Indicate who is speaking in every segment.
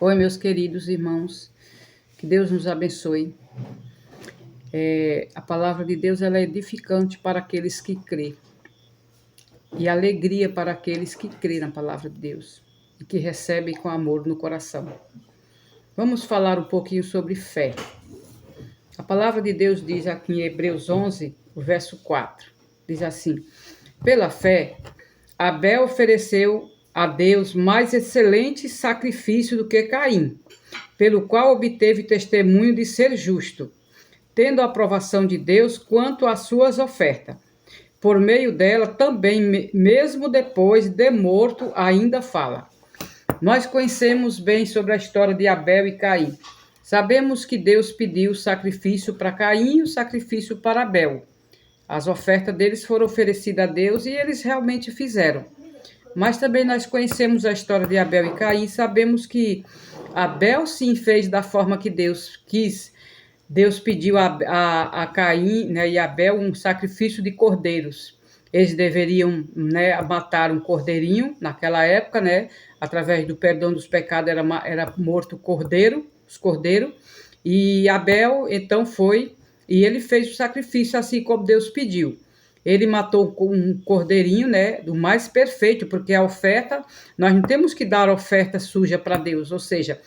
Speaker 1: Oi, meus queridos irmãos, que Deus nos abençoe. A palavra de Deus ela é edificante para aqueles que crêem e alegria para aqueles que crêem na palavra de Deus e que recebem com amor no coração. Vamos falar um pouquinho sobre fé. A palavra de Deus diz aqui em Hebreus 11, o verso 4, diz assim: Pela fé, Abel ofereceu a Deus mais excelente sacrifício do que Caim, pelo qual obteve testemunho de ser justo, tendo a aprovação de Deus quanto às suas ofertas. Por meio dela também, mesmo depois de morto, ainda fala. Nós conhecemos bem sobre a história de Abel e Caim. Sabemos que Deus pediu sacrifício para Caim e o sacrifício para Abel. As ofertas deles foram oferecidas a Deus e eles realmente fizeram. Mas também nós conhecemos a história de Abel e Caim, sabemos que Abel sim fez da forma que Deus quis. Deus pediu a Caim, né, e Abel um sacrifício de cordeiros. Eles deveriam, né, matar um cordeirinho naquela época, né, através do perdão dos pecados era morto os cordeiros, e Abel então foi e ele fez o sacrifício assim como Deus pediu. Ele matou um cordeirinho, né, do mais perfeito, porque a oferta, nós não temos que dar oferta suja para Deus, ou seja,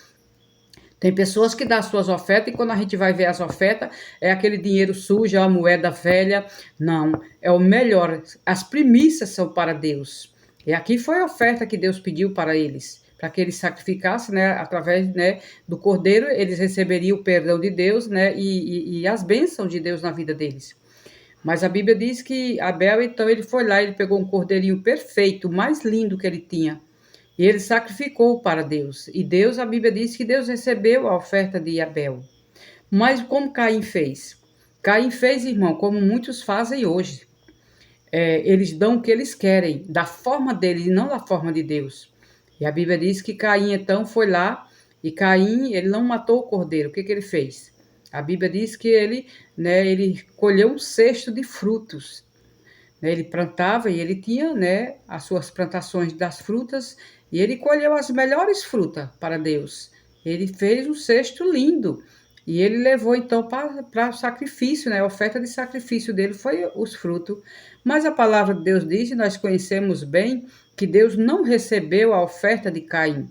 Speaker 1: tem pessoas que dão suas ofertas e quando a gente vai ver as ofertas, é aquele dinheiro sujo, a moeda velha. Não, é o melhor. As primícias são para Deus. E aqui foi a oferta que Deus pediu para eles, para que eles sacrificassem, né, através, né, do cordeiro, eles receberiam o perdão de Deus, né, e as bênçãos de Deus na vida deles. Mas a Bíblia diz que Abel, então, ele foi lá, ele pegou um cordeirinho perfeito, o mais lindo que ele tinha. E ele sacrificou para Deus. E Deus, a Bíblia diz que Deus recebeu a oferta de Abel. Mas como Caim fez? Caim fez, irmão, como muitos fazem hoje. Eles dão o que eles querem, da forma deles e não da forma de Deus. E a Bíblia diz que Caim, então, foi lá e Caim, ele não matou o cordeiro. O que ele fez? A Bíblia diz que ele, né, ele colheu um cesto de frutos. Ele plantava e ele tinha, né, as suas plantações das frutas e ele colheu as melhores frutas para Deus. Ele fez um cesto lindo e ele levou então para o sacrifício, né? A oferta de sacrifício dele foi os frutos. Mas a palavra de Deus diz, e nós conhecemos bem, que Deus não recebeu a oferta de Caim.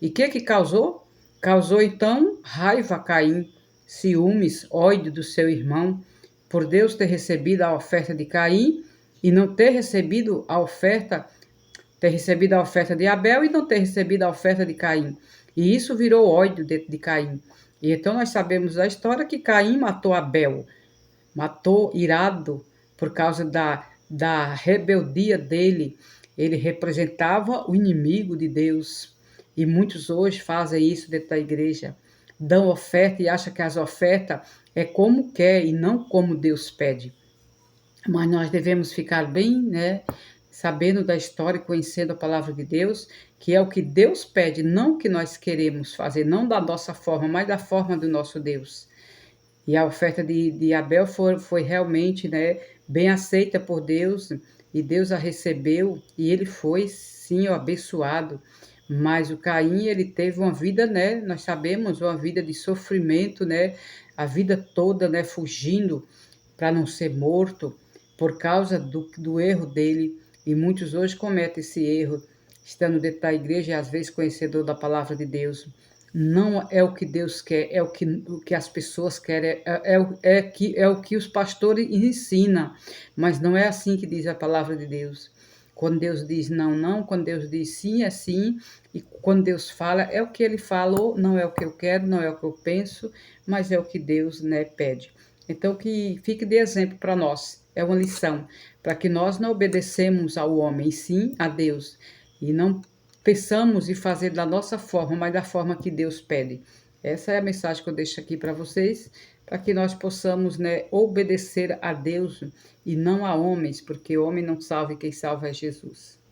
Speaker 1: E o que causou? Causou então raiva a Caim, ciúmes, ódio do seu irmão, por Deus ter recebido a oferta de Caim e não ter recebido ter recebido a oferta de Abel e não ter recebido a oferta de Caim. E isso virou ódio dentro de Caim. E então nós sabemos da história que Caim matou Abel, matou irado por causa da rebeldia dele. Ele representava o inimigo de Deus. E muitos hoje fazem isso dentro da igreja. Dão oferta e acham que as ofertas é como quer e não como Deus pede. Mas nós devemos ficar bem, né, sabendo da história, conhecendo a palavra de Deus, que é o que Deus pede, não o que nós queremos fazer, não da nossa forma, mas da forma do nosso Deus. E a oferta de Abel foi realmente, né, bem aceita por Deus, e Deus a recebeu, e ele foi, sim, abençoado. Mas o Caim, ele teve uma vida, né, nós sabemos, uma vida de sofrimento, né, a vida toda, né, fugindo para não ser morto, por causa do erro dele. E muitos hoje cometem esse erro, estando dentro da igreja e às vezes conhecedor da palavra de Deus. Não é o que Deus quer, é o que as pessoas querem, é o que os pastores ensinam, mas não é assim que diz a palavra de Deus. Quando Deus diz não, não, quando Deus diz sim, é sim, e quando Deus fala, é o que ele falou, não é o que eu quero, não é o que eu penso, mas é o que Deus, né, pede. Então, que fique de exemplo para nós, é uma lição, para que nós não obedecemos ao homem, sim a Deus, e não pensamos em fazer da nossa forma, mas da forma que Deus pede. Essa é a mensagem que eu deixo aqui para vocês, para que nós possamos, né, obedecer a Deus e não a homens, porque o homem não salva e quem salva é Jesus.